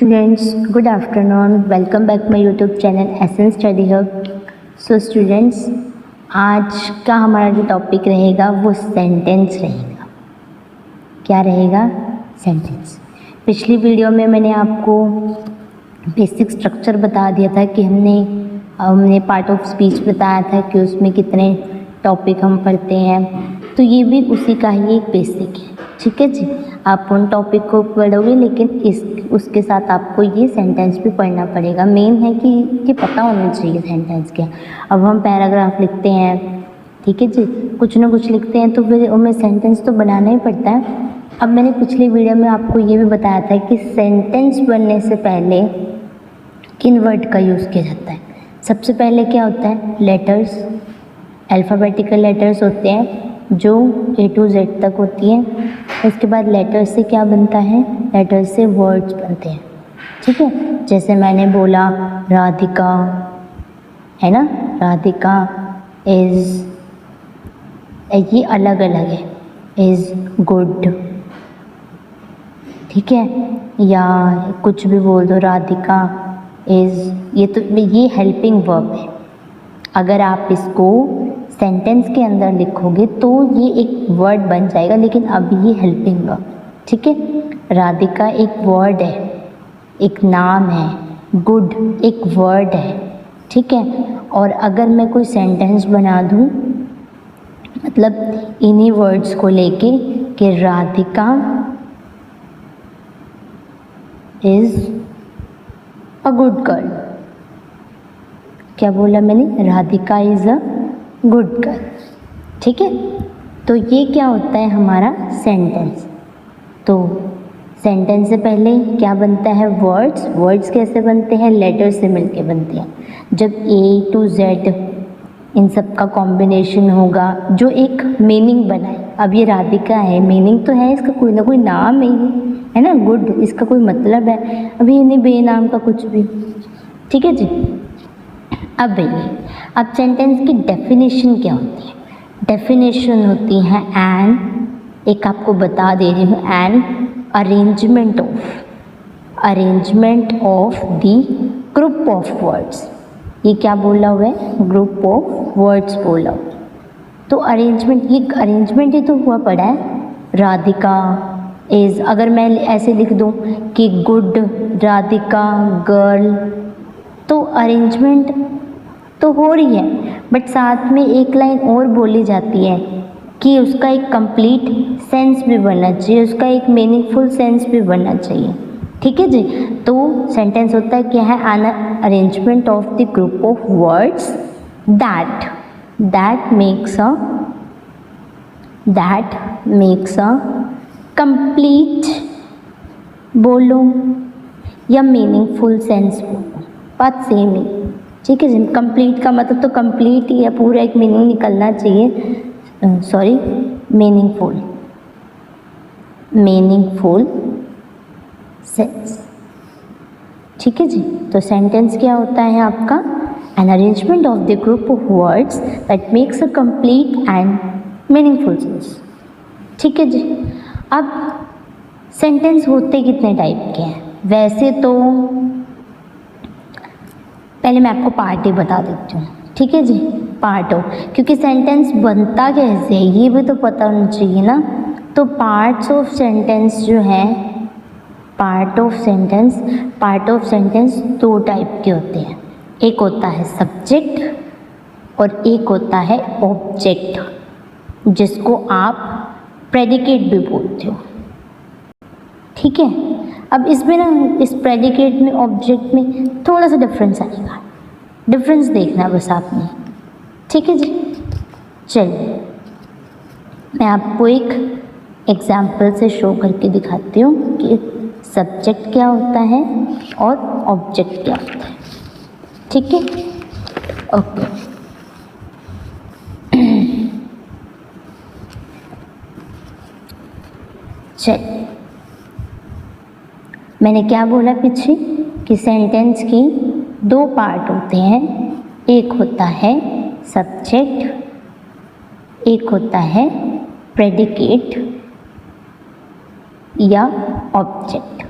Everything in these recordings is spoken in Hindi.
Students, good afternoon. Welcome back my YouTube channel Essence Study Hub. So students, आज का हमारा जो टॉपिक रहेगा वो सेंटेंस रहेगा। क्या रहेगा? सेंटेंस। पिछली वीडियो में मैंने आपको बेसिक स्ट्रक्चर बता दिया था कि हमने पार्ट ऑफ स्पीच बताया था कि उसमें कितने टॉपिक हम पढ़ते हैं, तो ये भी उसी का ही एक बेसिक है। ठीक है जी, आप उन टॉपिक को पढ़ोगे लेकिन उसके साथ आपको ये सेंटेंस भी पढ़ना पड़ेगा। मेन है कि पता होना चाहिए सेंटेंस क्या। अब हम पैराग्राफ लिखते हैं, ठीक है जी, कुछ ना कुछ लिखते हैं तो फिर उनमें सेंटेंस तो बनाना ही पड़ता है। अब मैंने पिछली वीडियो में आपको ये भी बताया था कि सेंटेंस बनने से पहले किन वर्ड का यूज़ किया जाता है। सबसे पहले क्या होता है? लेटर्स, अल्फ़ाबेटिकल लेटर्स होते हैं जो A to Z तक होती हैं। उसके बाद लेटर से क्या बनता है? लेटर से वर्ड्स बनते हैं। ठीक है, जैसे मैंने बोला राधिका, है ना, राधिका इज़, ये अलग अलग है, इज़ गुड, ठीक है, या कुछ भी बोल दो, राधिका इज़, ये हेल्पिंग वर्ब है। अगर आप इसको सेंटेंस के अंदर लिखोगे तो ये एक वर्ड बन जाएगा, लेकिन अभी ये हेल्पिंग वर्ब, ठीक है। राधिका एक वर्ड है, एक नाम है, गुड एक वर्ड है, ठीक है। और अगर मैं कोई सेंटेंस बना दूँ, मतलब इन्हीं वर्ड्स को लेके कि Radhika is a good girl, क्या बोला मैंने? Radhika is a good girl, ठीक है। तो ये क्या होता है? हमारा सेंटेंस। तो सेंटेंस से पहले क्या बनता है? वर्ड्स। वर्ड्स कैसे बनते हैं? लेटर से मिलके बनते हैं। जब A to Z इन सब का कॉम्बिनेशन होगा जो एक मीनिंग बनाए। अब ये राधिका है, मीनिंग तो है, इसका कोई ना कोई नाम है ना, गुड, इसका कोई मतलब है। अभी ये नहीं बेनाम का कुछ भी, ठीक है जी। अब सेंटेंस की डेफिनेशन क्या होती है? डेफिनेशन होती है एन, एक आपको बता दे रही हूँ, an arrangement of the group of words. ये क्या बोला हुआ है? ग्रुप ऑफ वर्ड्स बोला हुआ। तो अरेंजमेंट, ये अरेंजमेंट ही तो हुआ पड़ा है। राधिका इज़, अगर मैं ऐसे लिख दूँ कि गुड राधिका गर्ल, तो अरेंजमेंट तो हो रही है, बट साथ में एक लाइन और बोली जाती है कि उसका एक कंप्लीट सेंस भी बनना चाहिए, उसका एक मीनिंगफुल सेंस भी बनना चाहिए, ठीक है जी। तो सेंटेंस होता है क्या है? An arrangement of the group of words that makes a complete, बोलो, या मीनिंगफुल सेंस बोलो, बात सेम ही, ठीक है जी। कंप्लीट का मतलब तो कंप्लीट ही है, पूरा एक मीनिंग निकलना चाहिए, सॉरी, मीनिंगफुल सेंस, ठीक है जी। तो सेंटेंस क्या होता है आपका? An arrangement of the group of words that makes a complete and meaningful sense, ठीक है जी। अब सेंटेंस होते कितने टाइप के हैं? वैसे तो पहले मैं आपको पार्ट ही बता देती हूँ, ठीक है जी। पार्ट हो, क्योंकि सेंटेंस बनता कैसे है ये भी तो पता होना चाहिए ना। तो पार्ट्स ऑफ सेंटेंस जो है, पार्ट ऑफ सेंटेंस दो टाइप के होते हैं। एक होता है सब्जेक्ट और एक होता है ऑब्जेक्ट, जिसको आप प्रेडिकेट भी बोलते हो, ठीक है। अब इसमें ना, इस प्रेडिकेट में ऑब्जेक्ट में थोड़ा सा डिफरेंस आएगा, डिफरेंस देखना बस आपने, ठीक है जी। चलिए मैं आपको एक एग्जाम्पल से शो करके दिखाती हूँ कि सब्जेक्ट क्या होता है और ऑब्जेक्ट क्या होता है, ठीक है, ओके। चलिए, मैंने क्या बोला पीछे कि सेंटेंस की दो पार्ट होते हैं, एक होता है सब्जेक्ट, एक होता है प्रेडिकेट या ऑब्जेक्ट।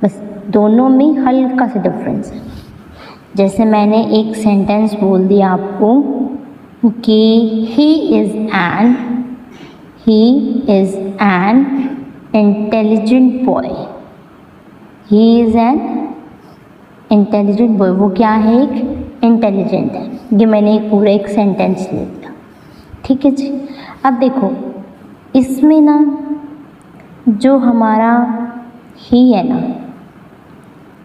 बस दोनों में हल्का सा डिफरेंस है। जैसे मैंने एक सेंटेंस बोल दिया आपको कि he is an intelligent boy. He is an intelligent boy, वो क्या है? एक इंटेलिजेंट है। ये मैंने एक पूरा एक सेंटेंस ले लिया, ठीक है जी। अब देखो इसमें ना जो हमारा ही है ना,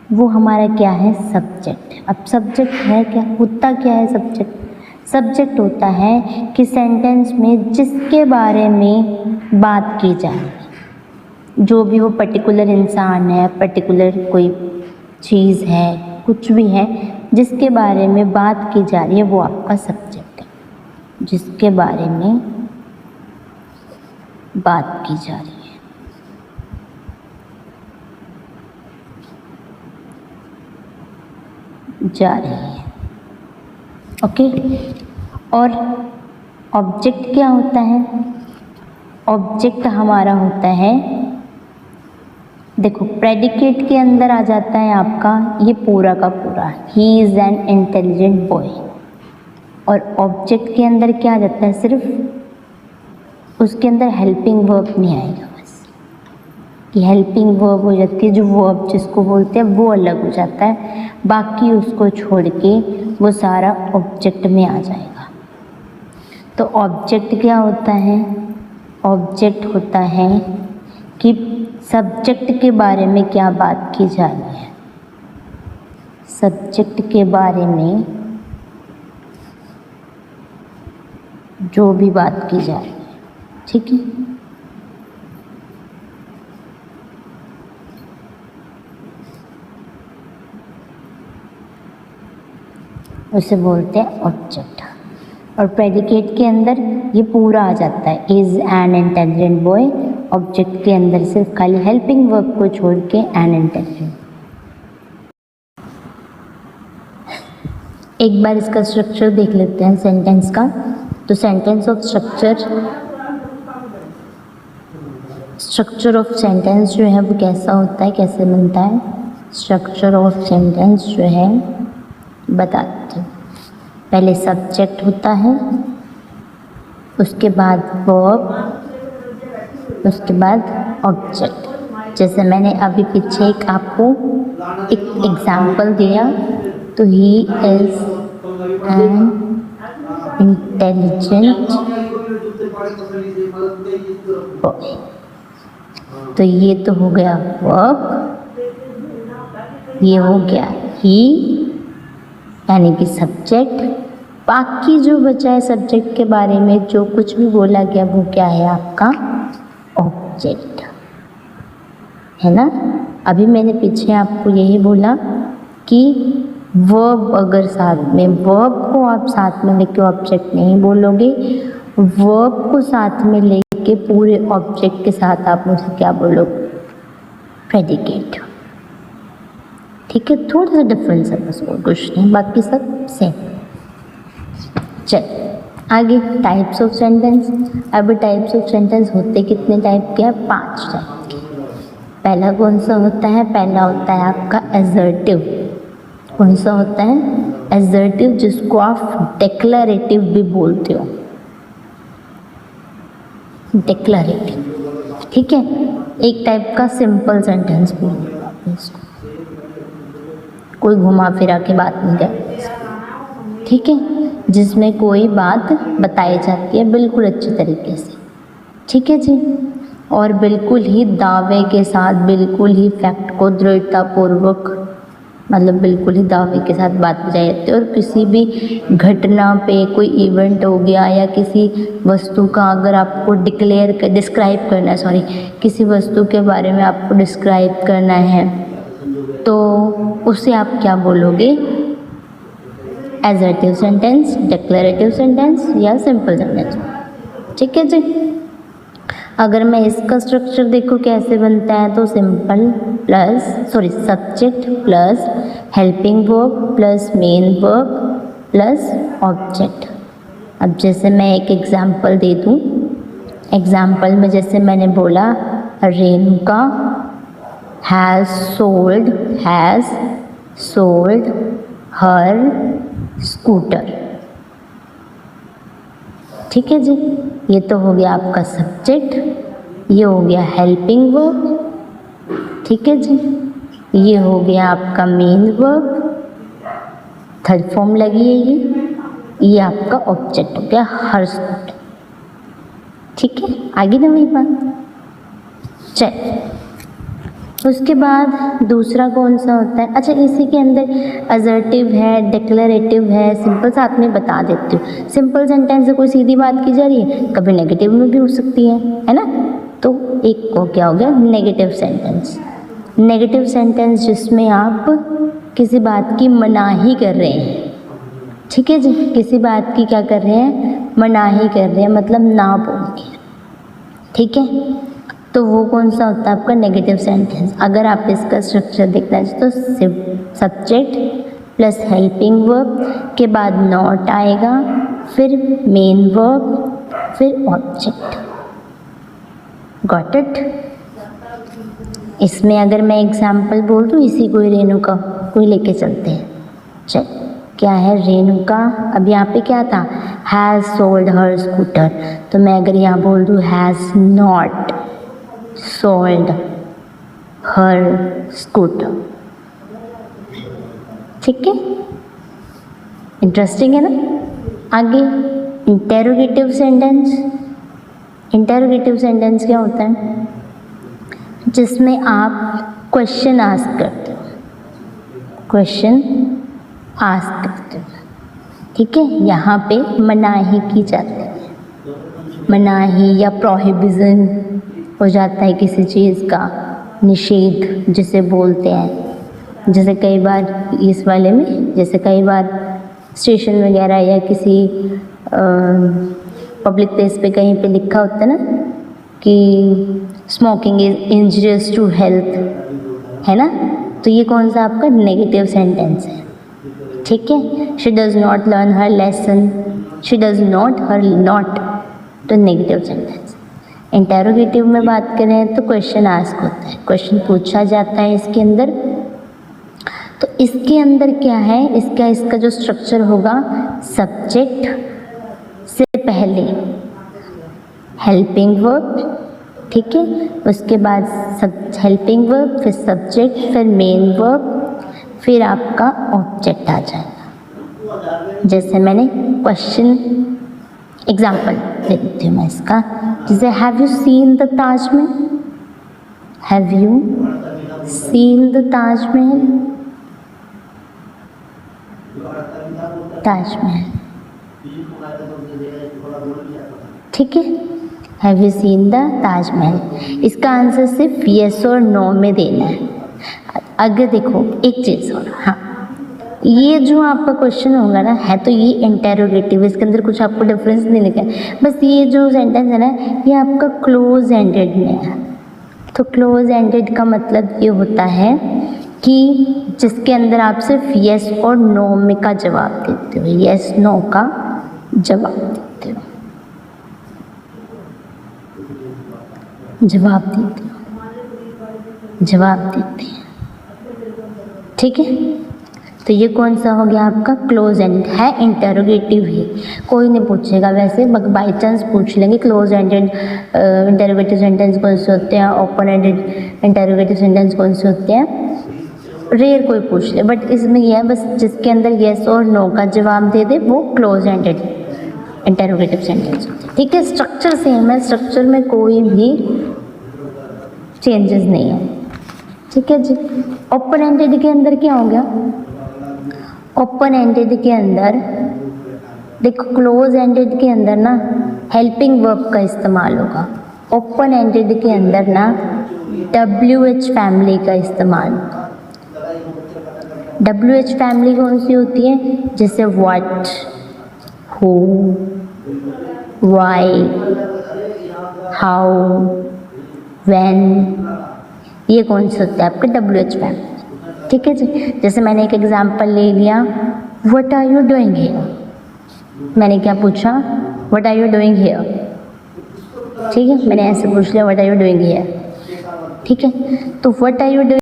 वो हमारा क्या है? सब्जेक्ट। अब सब्जेक्ट है क्या? होता क्या है सब्जेक्ट? सब्जेक्ट होता है कि सेंटेंस में जिसके बारे में बात की जाए, जो भी वो पर्टिकुलर इंसान है, पर्टिकुलर कोई चीज़ है, कुछ भी है, जिसके बारे में बात की जा रही है वो आपका सब्जेक्ट है। जिसके बारे में बात की जा रही है, ओके। और ऑब्जेक्ट क्या होता है? ऑब्जेक्ट हमारा होता है, देखो प्रेडिकेट के अंदर आ जाता है आपका ये पूरा का पूरा, he is an intelligent boy. और ऑब्जेक्ट के अंदर क्या आ जाता है? सिर्फ उसके अंदर हेल्पिंग वर्ब नहीं आएगा, बस कि हेल्पिंग वर्ब हो जाती है, जो वर्ब जिसको बोलते हैं वो अलग हो जाता है, बाकी उसको छोड़ के वो सारा ऑब्जेक्ट में आ जाएगा। तो ऑब्जेक्ट क्या होता है? ऑब्जेक्ट होता है कि सब्जेक्ट के बारे में क्या बात की जा रही है, सब्जेक्ट के बारे में जो भी बात की जा रही है, ठीक है। उसे बोलते हैं ऑब्जेक्ट। और प्रेडिकेट के अंदर ये पूरा आ जाता है, is an intelligent boy. Object के अंदर सिर्फ खाली हेल्पिंग वर्ब को छोड़ के एन इंटेलिजेंट। एक बार इसका स्ट्रक्चर देख लेते हैं सेंटेंस का। तो sentence of structure of sentence जो है वो कैसा होता है, कैसे बनता है? स्ट्रक्चर ऑफ सेंटेंस जो है बताती हूँ। पहले सब्जेक्ट होता है, उसके बाद वर्ब, उसके बाद ऑब्जेक्ट। जैसे मैंने अभी पीछे एक आपको एक एग्जाम्पल दिया, तो he is an intelligent boy. तो ये तो हो गया वर्ब, ये हो गया ही यानी कि सब्जेक्ट। बाकी जो बचा है सब्जेक्ट के बारे में जो कुछ भी बोला गया वो क्या है? आपका ऑब्जेक्ट है ना। अभी मैंने पीछे आपको यही बोला कि वर्ब अगर साथ में, वर्ब को आप साथ में लेके ऑब्जेक्ट नहीं बोलोगे, वर्ब को साथ में लेके पूरे ऑब्जेक्ट के साथ आप मुझे क्या बोलोगे? प्रेडिकेट। ठीक है, थोड़ा सा डिफरेंस है बस, और कुछ नहीं, बाकी सब सेम। चल आगे टाइप्स ऑफ सेंटेंस। अब टाइप्स ऑफ सेंटेंस होते कितने टाइप के हैं? 5 टाइप के। पहला कौन सा होता है? पहला होता है आपका एसर्टिव। कौन सा होता है? एसर्टिव, जिसको आप डिक्लेरेटिव भी बोलते हो, डिक्लेरेटिव। ठीक है, एक टाइप का सिंपल सेंटेंस बोलते हो इसको, कोई घुमा फिरा के बात नहीं करती, ठीक है, जिसमें कोई बात बताई जाती है बिल्कुल अच्छे तरीके से, ठीक है जी। और बिल्कुल ही दावे के साथ, बिल्कुल ही फैक्ट को दृढ़तापूर्वक, मतलब बिल्कुल ही दावे के साथ बात बताई जाती है। और किसी भी घटना पे, कोई इवेंट हो गया या किसी वस्तु का अगर आपको डिस्क्राइब करना है, सॉरी, किसी वस्तु के बारे में आपको डिस्क्राइब करना है तो उसे आप क्या बोलोगे? एसर्टिव सेंटेंस, डिक्लेरेटिव सेंटेंस या सिंपल सेंटेंस, ठीक है जी। अगर मैं इसका स्ट्रक्चर देखूँ कैसे बनता है, तो simple plus subject plus helping verb plus main verb plus object. अब जैसे मैं एक एग्जांपल दे दूँ, एग्जांपल में जैसे मैंने बोला Renuka has sold her scooter. ठीक है जी, ये तो हो गया आपका सब्जेक्ट, ये हो गया हेल्पिंग वर्ब। ठीक है जी, ये हो गया आपका मेन वर्ब, थर्ड फॉर्म लगी है ये आपका ऑब्जेक्ट हो गया हर स्कूटर। ठीक है, आगे ना वही बात। चल, उसके बाद दूसरा कौन सा होता है? अच्छा, इसी के अंदर असर्टिव है, डिक्लेरेटिव है, सिंपल साथ में बता देती हूँ। सिंपल सेंटेंस से कोई सीधी बात की जा रही है, कभी नेगेटिव में भी हो सकती है ना। तो एक को क्या हो गया नेगेटिव सेंटेंस। नेगेटिव सेंटेंस जिसमें आप किसी बात की मनाही कर रहे हैं। ठीक है जी, किसी बात की क्या कर रहे हैं, मनाही कर रहे हैं, मतलब ना बोल के। ठीक है, तो वो कौन सा होता है आपका नेगेटिव सेंटेंस। अगर आप इसका स्ट्रक्चर देखना चाहिए तो सब्जेक्ट प्लस हेल्पिंग वर्ब के बाद नॉट आएगा, फिर मेन वर्ब, फिर ऑब्जेक्ट। Got it. इसमें अगर मैं एग्जाम्पल बोल दूँ, इसी कोई रेणुका कोई लेके चलते हैं। चल, क्या है रेणुका, अब यहाँ पे क्या था, हैज़ सोल्ड हर स्कूटर। तो मैं अगर यहाँ बोल दूँ has not sold her scooter. ठीक है, इंटरेस्टिंग है ना। आगे इंटेरोगेटिव सेंटेंस। इंटेरोगेटिव सेंटेंस क्या होता है, जिसमें आप क्वेश्चन आस्क करते हो, क्वेश्चन आस्क करते हो। ठीक है, यहाँ पे मनाही की जाती है, मनाही या प्रोहिबिशन हो जाता है किसी चीज़ का, निषेध जिसे बोलते हैं। जैसे कई बार इस वाले में, जैसे कई बार स्टेशन वगैरह या किसी पब्लिक प्लेस पे कहीं पे लिखा होता है ना कि smoking is injurious to health, है ना। तो ये कौन सा आपका नेगेटिव सेंटेंस है। ठीक है, she does not learn her lesson, she does not her not, तो नेगेटिव सेंटेंस। इंटेरोगेटिव में बात करें तो क्वेश्चन आस्क होता है, क्वेश्चन पूछा जाता है इसके अंदर। तो इसके अंदर क्या है, इसका जो स्ट्रक्चर होगा, सब्जेक्ट से पहले हेल्पिंग वर्ब, ठीक है, उसके बाद हेल्पिंग वर्ब, फिर सब्जेक्ट, फिर मेन वर्ब, फिर आपका ऑब्जेक्ट आ जाएगा। जैसे मैंने क्वेश्चन एग्जाम्पल दे देती हूँ मैं इसका, जैसे have you seen the Taj Mahal, have you seen the Taj Mahal, Taj Mahal. ठीक है, have you seen the Taj Mahal. इसका आंसर सिर्फ येस और नो में देना है। अगर देखो एक चीज़ और, हाँ, ये जो आपका क्वेश्चन होगा ना, है तो ये इंटेरोगेटिव, इसके अंदर कुछ आपको डिफरेंस नहीं लिखा है, बस ये जो सेंटेंस है ना, ये आपका क्लोज एंडेड में है। तो क्लोज एंडेड का मतलब ये होता है कि जिसके अंदर आप सिर्फ येस और नो में का जवाब देते हो, येस नो का जवाब देते हो, जवाब देते हैं। ठीक है, तो ये कौन सा हो गया आपका क्लोज एंडेड है, इंटेरोगेटिव है। कोई नहीं पूछेगा वैसे, बाई चांस पूछ लेंगे क्लोज एंडेड इंटेरोगेटिव सेंटेंस कौन से होते हैं, ओपन एंडेड इंटेरोगेटिव सेंटेंस कौन से होते हैं, रेयर कोई पूछ ले। बट इसमें यह है बस जिसके अंदर येस और नो का जवाब दे दे वो क्लोज एंडेड इंटेरोगेटिव सेंटेंस होते हैं। ठीक है, स्ट्रक्चर सेम है, स्ट्रक्चर में कोई भी चेंजेस नहीं है। ठीक है जी। ओपन एंडेड के अंदर क्या हो गया, ओपन एंडेड के अंदर देखो, क्लोज एंडेड के अंदर ना हेल्पिंग वर्ब का इस्तेमाल होगा, ओपन एंडेड के अंदर ना WH फैमिली का इस्तेमाल होगा। WH फैमिली कौन सी होती है, जैसे what, who, why, how, when, ये कौन सा होता है आपका WH फैमिली। ठीक है जी। जैसे मैंने एक एग्जांपल ले लिया, what are you doing here, मैंने क्या पूछा, what are you doing here. ठीक है, मैंने ऐसे पूछ लिया what are you doing here. ठीक है। तो व्हाट आर यू डूइंग